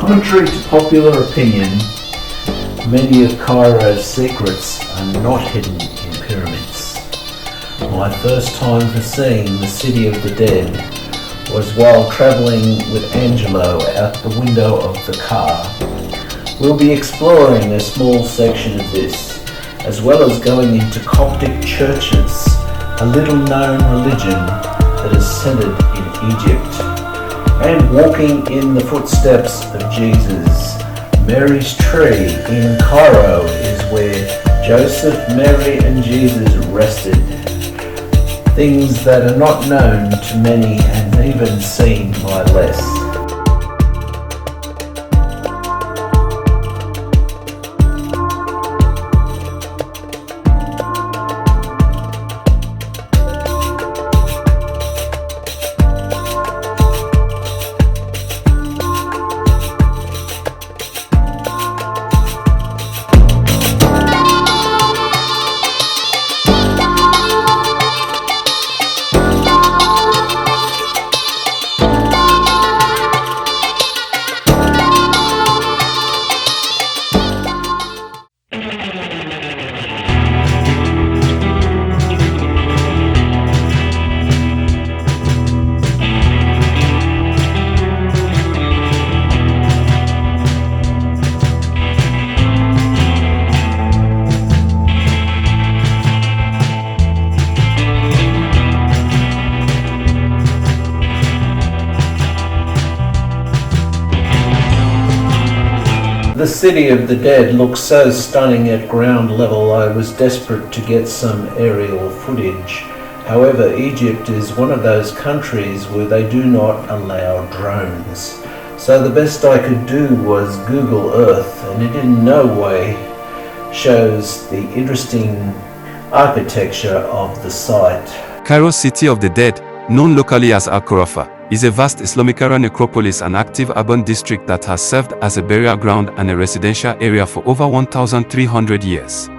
Contrary to popular opinion, many of Cairo's secrets are not hidden in pyramids. My first time for seeing the City of the Dead was while travelling with Angelo out the window of the car. We'll be exploring a small section of this, as well as going into Coptic churches, a little known religion that is centered in Egypt, and walking in the footsteps of Jesus. Mary's tree in Cairo is where Joseph, Mary and Jesus rested. Things that are not known to many and even seen by less. The City of the Dead looks so stunning at ground level I was desperate to get some aerial footage. However, Egypt is one of those countries where they do not allow drones. So the best I could do was Google Earth, and it in no way shows the interesting architecture of the site. Cairo City of the Dead, known locally as Al-Khurafa, is a vast Islamic-era necropolis and active urban district that has served as a burial ground and a residential area for over 1,300 years.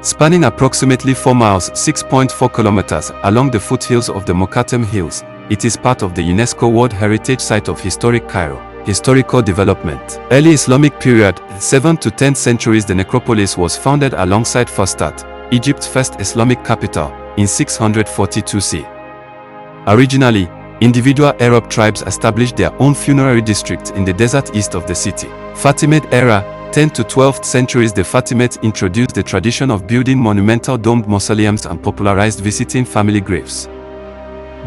Spanning approximately 4 miles (6.4 kilometers) along the foothills of the Mokattam Hills, it is part of the UNESCO World Heritage Site of Historic Cairo. Historical development. Early Islamic period, 7th to 10th centuries. The necropolis was founded alongside Fustat, Egypt's first Islamic capital, in 642 CE. Originally, individual Arab tribes established their own funerary districts in the desert east of the city. Fatimid era, 10th to 12th centuries. The Fatimids introduced the tradition of building monumental domed mausoleums and popularized visiting family graves.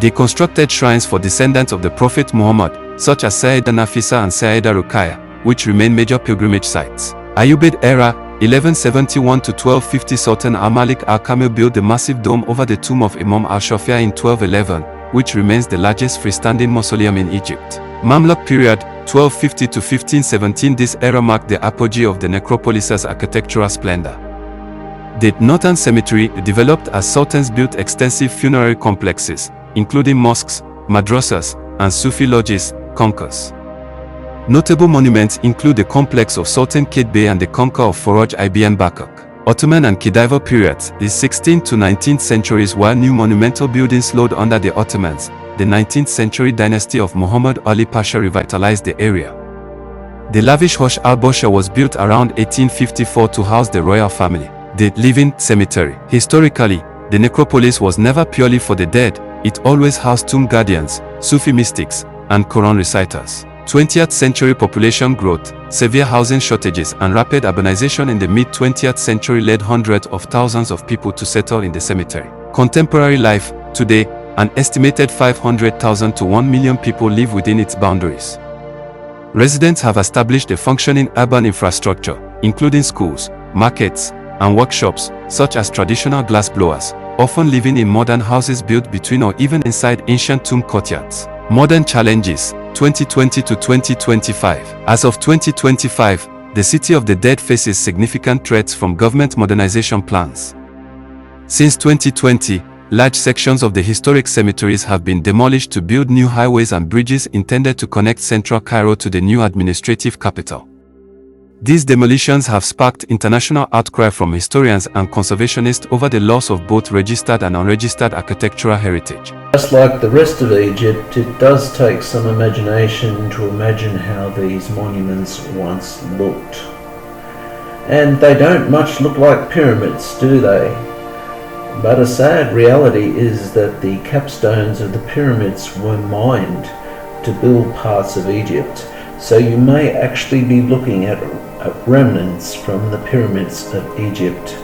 They constructed shrines for descendants of the Prophet Muhammad, such as Sayyida Nafisa and Sayyida Ruqayya, which remain major pilgrimage sites. Ayyubid era, 1171 to 1250. Sultan Al-Malik Al-Kamil built the massive dome over the tomb of Imam al-Shafi'i in 1211, which remains the largest freestanding mausoleum in Egypt. Mamluk period, 1250 to 1517. This era marked the apogee of the necropolis's architectural splendor. The Northern Cemetery, developed as sultans built extensive funerary complexes, including mosques, madrasas, and Sufi lodges, concourse. Notable monuments include the complex of Sultan Qaid Bey and the conquer of Foraj Ibn Bakak. Ottoman and Khedive periods, the 16th to 19th centuries. While new monumental buildings flowed under the Ottomans, the 19th century dynasty of Muhammad Ali Pasha revitalized the area. The lavish Hosh al-Bosha was built around 1854 to house the royal family. The living cemetery. Historically, the necropolis was never purely for the dead, it always housed tomb guardians, Sufi mystics, and Quran reciters. 20th century population growth, severe housing shortages and rapid urbanization in the mid-20th century led hundreds of thousands of people to settle in the cemetery. Contemporary life, today, an estimated 500,000 to 1 million people live within its boundaries. Residents have established a functioning urban infrastructure, including schools, markets, and workshops, such as traditional glass blowers, often living in modern houses built between or even inside ancient tomb courtyards. Modern challenges, 2020 to 2025. As of 2025, the City of the Dead faces significant threats from government modernization plans. Since 2020, large sections of the historic cemeteries have been demolished to build new highways and bridges intended to connect central Cairo to the new administrative capital. These demolitions have sparked international outcry from historians and conservationists over the loss of both registered and unregistered architectural heritage. Just like the rest of Egypt, it does take some imagination to imagine how these monuments once looked. And they don't much look like pyramids, do they? But a sad reality is that the capstones of the pyramids were mined to build parts of Egypt, so you may actually be looking at remnants from the pyramids of Egypt.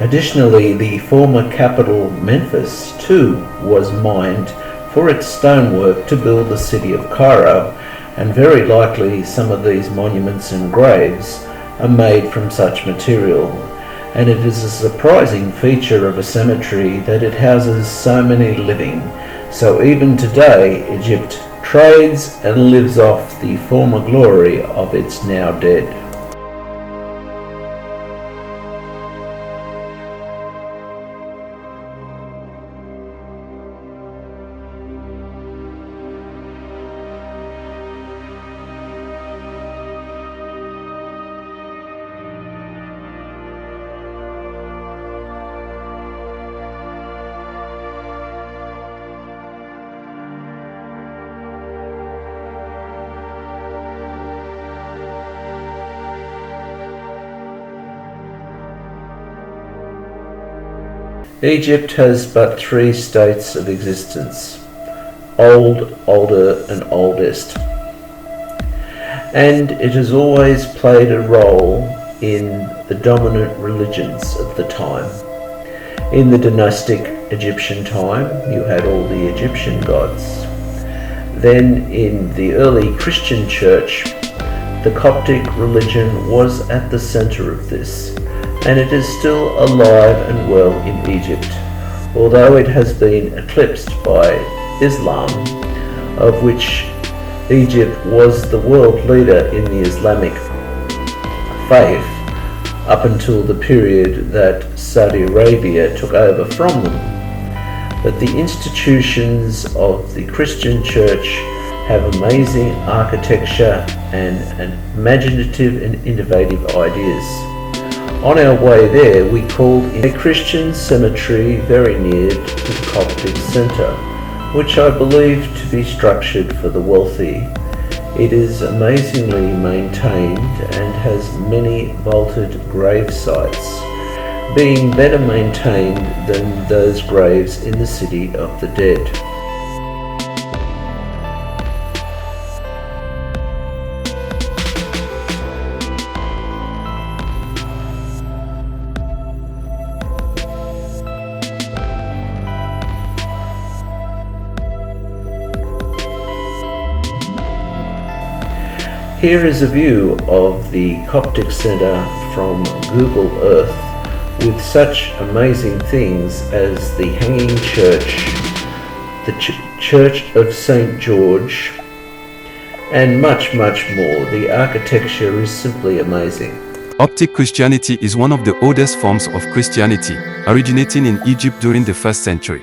Additionally, the former capital Memphis too was mined for its stonework to build the city of Cairo, and very likely some of these monuments and graves are made from such material. And it is a surprising feature of a cemetery that it houses so many living. So even today, Egypt trades and lives off the former glory of its now dead. Egypt has but three states of existence: old, older and oldest. And it has always played a role in the dominant religions of the time. In the dynastic Egyptian time, you had all the Egyptian gods. Then in the early Christian church, the Coptic religion was at the center of this, and it is still alive and well in Egypt, although it has been eclipsed by Islam, of which Egypt was the world leader in the Islamic faith up until the period that Saudi Arabia took over from them. But the institutions of the Christian church have amazing architecture and imaginative and innovative ideas. On our way there, we called in a Christian cemetery very near to the Coptic Centre, which I believe to be structured for the wealthy. It is amazingly maintained and has many vaulted grave sites, being better maintained than those graves in the City of the Dead. Here is a view of the Coptic Centre from Google Earth, with such amazing things as the hanging church, the Church of St. George, and much more. The architecture is simply amazing. Coptic Christianity is one of the oldest forms of Christianity, originating in Egypt during the 1st century.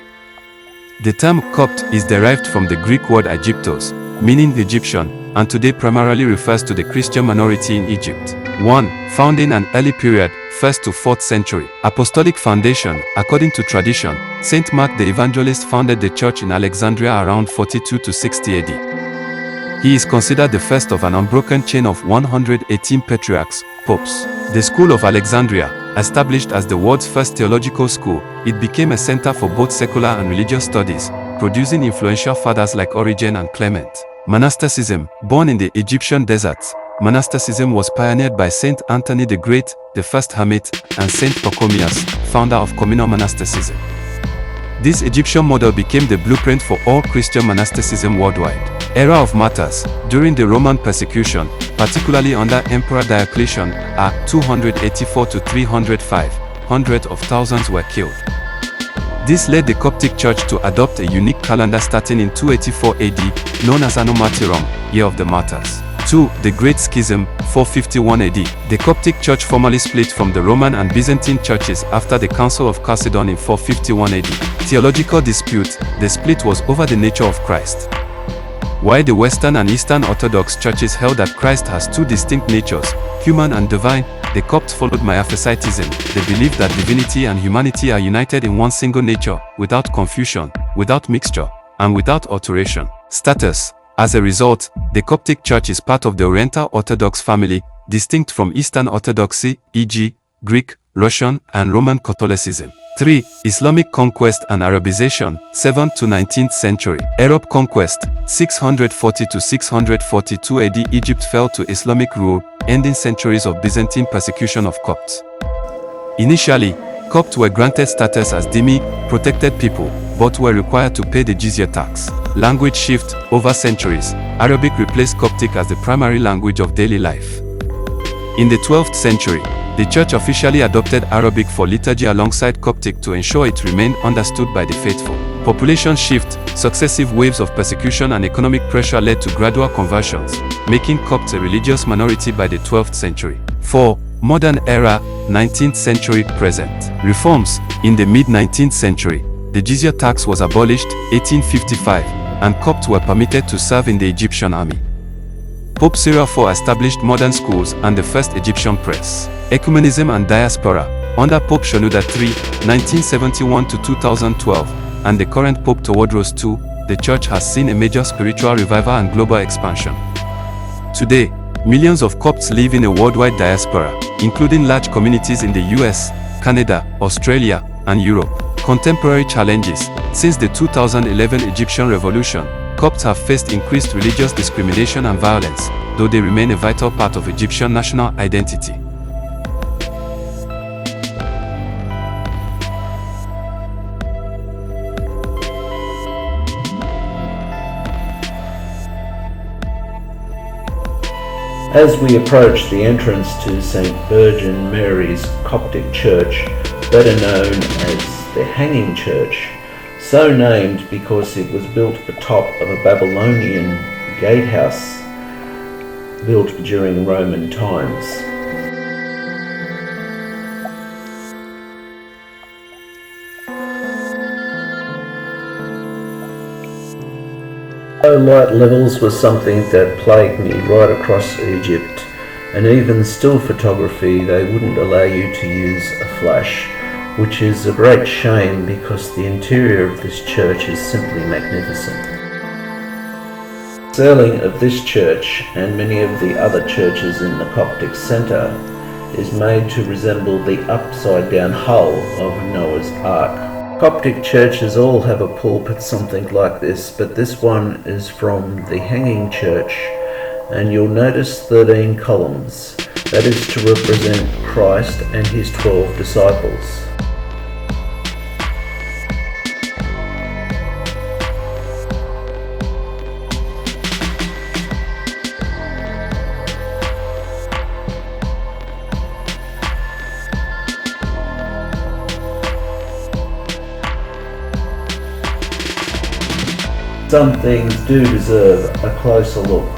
The term Copt is derived from the Greek word Aegyptos, meaning Egyptian, and today primarily refers to the Christian minority in Egypt. 1. Founding an early period, 1st to 4th century. Apostolic foundation. According to tradition, Saint Mark the Evangelist founded the church in Alexandria around 42 to 60 AD. He is considered the first of an unbroken chain of 118 patriarchs, popes. The School of Alexandria, established as the world's first theological school, it became a center for both secular and religious studies, producing influential fathers like Origen and Clement. Monasticism. Born in the Egyptian deserts, monasticism was pioneered by Saint Anthony the Great, the first hermit, and Saint Pachomius, founder of communal monasticism. This Egyptian model became the blueprint for all Christian monasticism worldwide. Era of martyrs. During the Roman persecution, particularly under Emperor Diocletian, a 284 to 305, hundreds of thousands were killed. This led the Coptic Church to adopt a unique calendar starting in 284 AD, known as Anno Martyrum, Year of the Martyrs. 2. The Great Schism, 451 AD. The Coptic Church formally split from the Roman and Byzantine churches after the Council of Chalcedon in 451 AD. Theological dispute. The split was over the nature of Christ. While the Western and Eastern Orthodox churches held that Christ has two distinct natures, human and divine, the Copts followed Miaphysitism. They believed that divinity and humanity are united in one single nature, without confusion, without mixture, and without alteration. Status. As a result, the Coptic Church is part of the Oriental Orthodox family, distinct from Eastern Orthodoxy, e.g., Greek, Russian, and Roman Catholicism. 3. Islamic conquest and Arabization, 7th to 19th century. Arab conquest, 640 to 642 AD. Egypt fell to Islamic rule, ending centuries of Byzantine persecution of Copts. Initially, Copts were granted status as dhimmi, protected people, but were required to pay the jizya tax. Language shift. Over centuries, Arabic replaced Coptic as the primary language of daily life. In the 12th century, the church officially adopted Arabic for liturgy alongside Coptic to ensure it remained understood by the faithful. Population shift. Successive waves of persecution and economic pressure led to gradual conversions, making Copts a religious minority by the 12th century. 4. Modern era, 19th century present. Reforms. In the mid-19th century, the jizya tax was abolished, 1855, and Copts were permitted to serve in the Egyptian army. Pope Cyril IV established modern schools and the first Egyptian press. Ecumenism and diaspora. Under Pope Shenouda III, 1971 to 2012, and the current Pope Tewodros II, the Church has seen a major spiritual revival and global expansion. Today, millions of Copts live in a worldwide diaspora, including large communities in the US, Canada, Australia, and Europe. Contemporary challenges. Since the 2011 Egyptian Revolution, Copts have faced increased religious discrimination and violence, though they remain a vital part of Egyptian national identity. As we approach the entrance to St. Virgin Mary's Coptic Church, better known as the Hanging Church, so named because it was built atop of a Babylonian gatehouse built during Roman times. Low light levels was something that plagued me right across Egypt, and even still photography they wouldn't allow you to use a flash, which is a great shame because the interior of this church is simply magnificent. The ceiling of this church and many of the other churches in the Coptic centre is made to resemble the upside down hull of Noah's Ark. Coptic churches all have a pulpit something like this, but this one is from the Hanging Church, and you'll notice 13 columns. That is to represent Christ and his 12 disciples. Some things do deserve a closer look.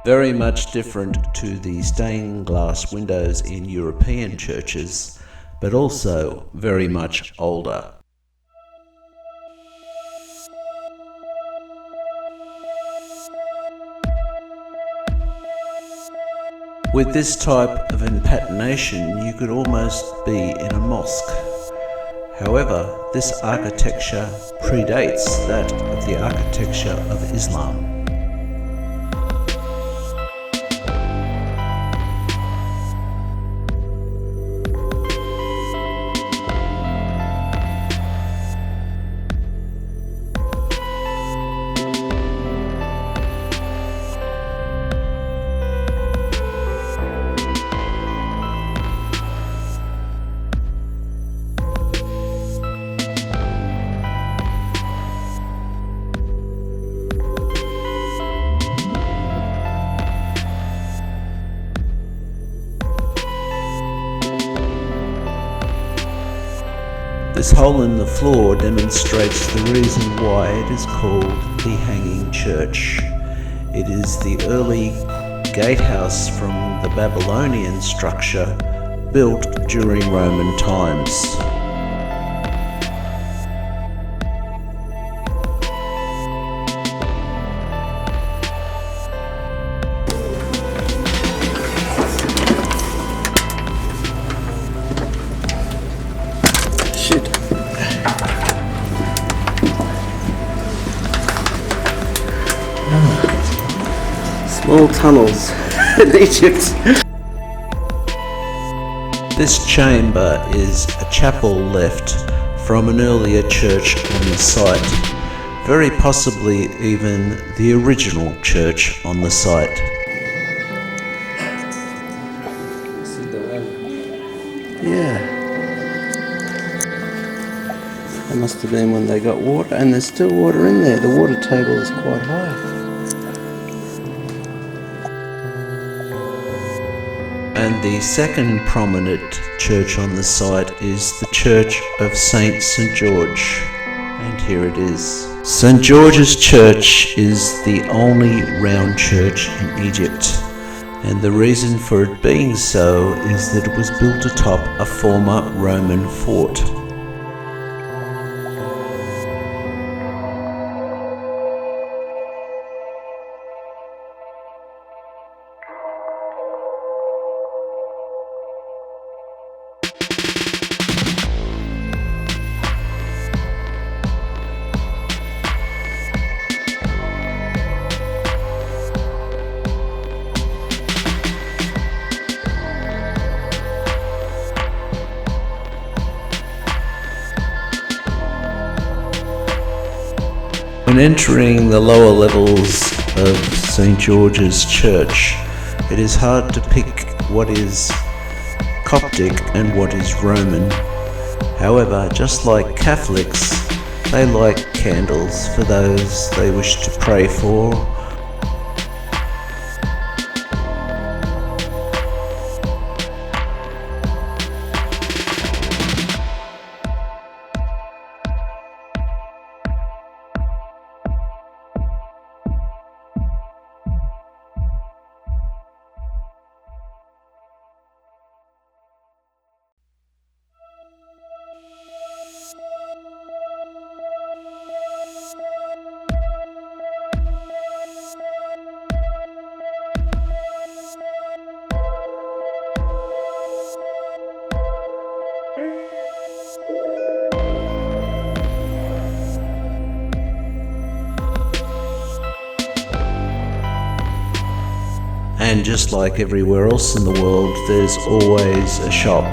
Very much different to the stained glass windows in European churches, but also very much older. With this type of impatination, you could almost be in a mosque. However, this architecture predates that of the architecture of Islam. This hole in the floor demonstrates the reason why it is called the Hanging Church. It is the early gatehouse from the Babylonian structure built during Roman times. Shit. Small tunnels in Egypt. This chamber is a chapel left from an earlier church on the site, very possibly even the original church on the site. This is the well. Yeah. It must have been when they got water, and there's still water in there. The water table is quite high. And the second prominent church on the site is the Church of St. George. And here it is. St. George's Church is the only round church in Egypt. And the reason for it being so is that it was built atop a former Roman fort. When entering the lower levels of St. George's Church, it is hard to pick what is Coptic and what is Roman. However, just like Catholics, they light candles for those they wish to pray for. And just like everywhere else in the world, there's always a shop.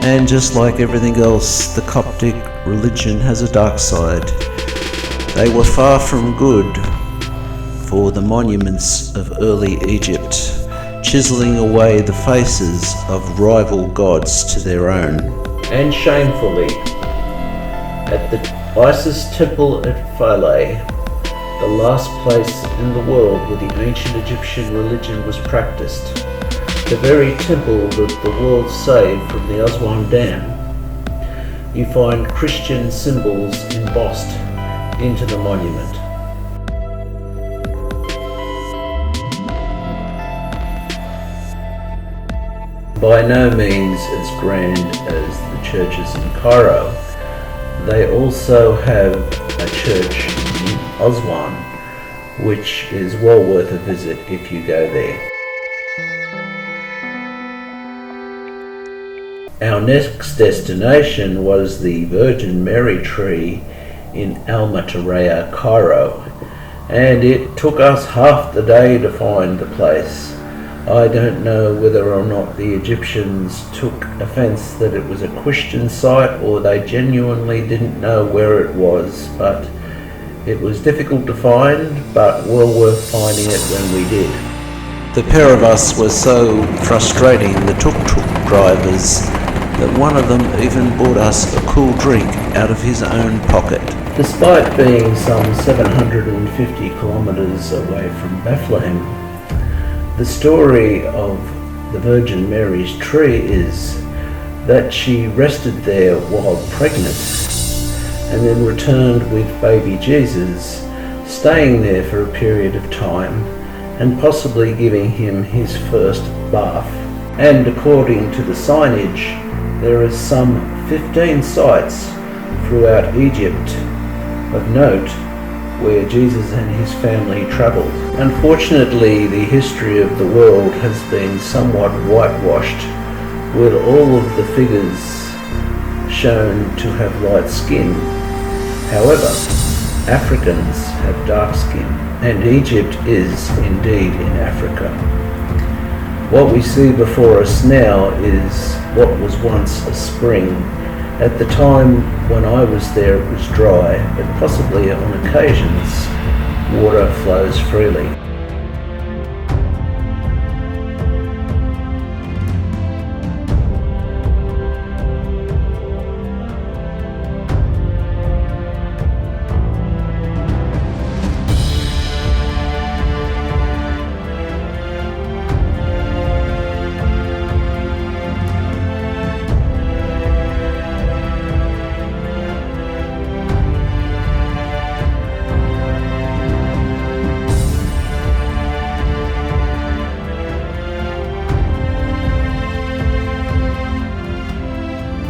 And just like everything else, the Coptic religion has a dark side. They were far from good, for the monuments of early Egypt, chiseling away the faces of rival gods to their own. And shamefully, at the Isis temple at Philae, the last place in the world where the ancient Egyptian religion was practiced, the very temple that the world saved from the Aswan Dam, you find Christian symbols embossed into the monument. By no means as grand as the churches in Cairo, they also have a church in Aswan, which is well worth a visit if you go there. Our next destination was the Virgin Mary tree in Matareya, Cairo, and it took us half the day to find the place. I don't know whether or not the Egyptians took offense that it was a Christian site or they genuinely didn't know where it was, but It was difficult to find, but well worth finding it when we did. The pair of us were so frustrating, the tuk-tuk drivers, that one of them even bought us a cool drink out of his own pocket. Despite being some 750 kilometres away from Bethlehem, the story of the Virgin Mary's tree is that she rested there while pregnant and then returned with baby Jesus, staying there for a period of time and possibly giving him his first bath. And according to the signage, there are some 15 sites throughout Egypt of note where Jesus and his family travelled. Unfortunately, the history of the world has been somewhat whitewashed, with all of the figures shown to have light skin. However, Africans have dark skin, and Egypt is indeed in Africa. What we see before us now is what was once a spring. At the time when I was there it was dry, but possibly on occasions water flows freely.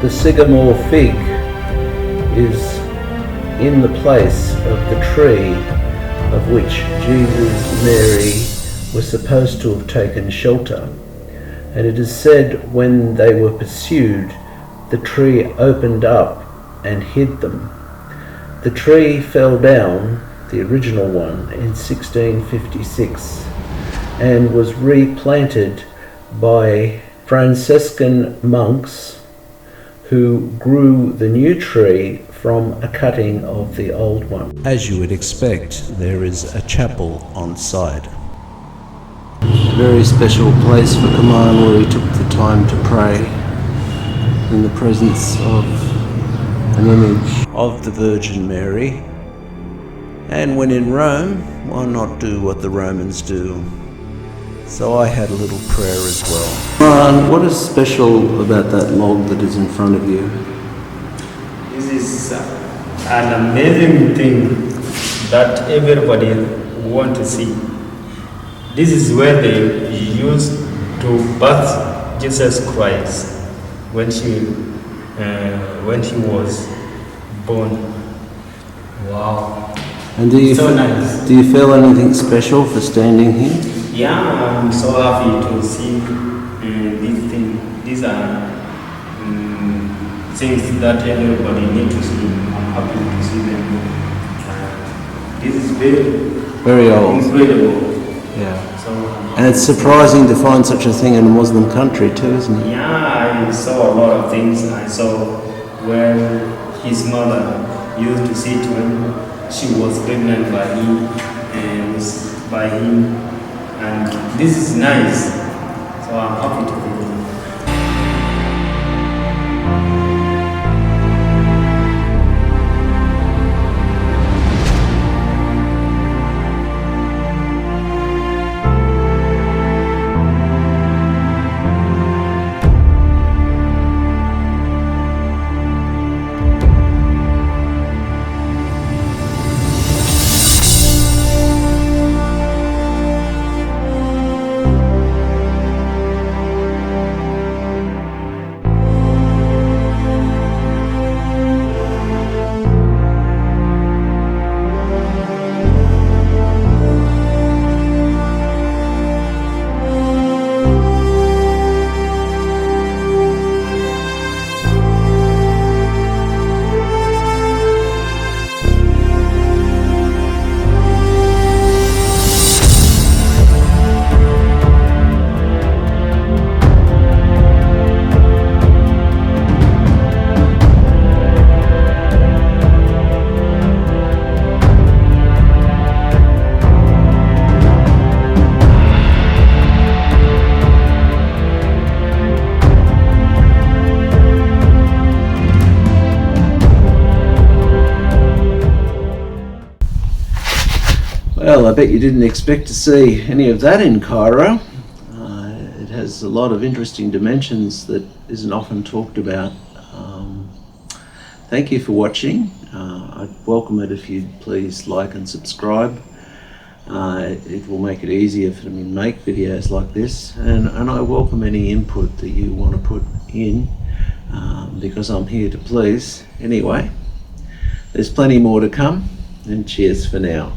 The sycamore fig is in the place of the tree of which Jesus, Mary were supposed to have taken shelter. And it is said when they were pursued, the tree opened up and hid them. The tree fell down, the original one, in 1656 and was replanted by Franciscan monks who grew the new tree from a cutting of the old one. As you would expect, there is a chapel on site. A very special place for Kaman, where he took the time to pray in the presence of an image of the Virgin Mary. And when in Rome, why not do what the Romans do? So I had a little prayer as well. Kaman, what is special about that log that is in front of you? This is an amazing thing that everybody want to see. This is where they used to birth Jesus Christ when he was born. Wow! And do you So nice. Do you feel anything special for standing here? Yeah, I'm so happy to see these things. These are things that everybody needs to see. I'm happy to see them. This is Very old. incredible. Yeah. So, And it's surprising to find such a thing in a Muslim country too, isn't it? yeah, I saw a lot of things. I saw when his mother used to see to him. She was pregnant by him, and this is nice. So I'm happy to be here. Well, I bet you didn't expect to see any of that in Cairo. It has a lot of interesting dimensions that isn't often talked about. Thank you for watching. I'd welcome it if you'd please like and subscribe. It will make it easier for me to make videos like this, and I welcome any input that you want to put in, because I'm here to please. Anyway, there's plenty more to come, and cheers for now.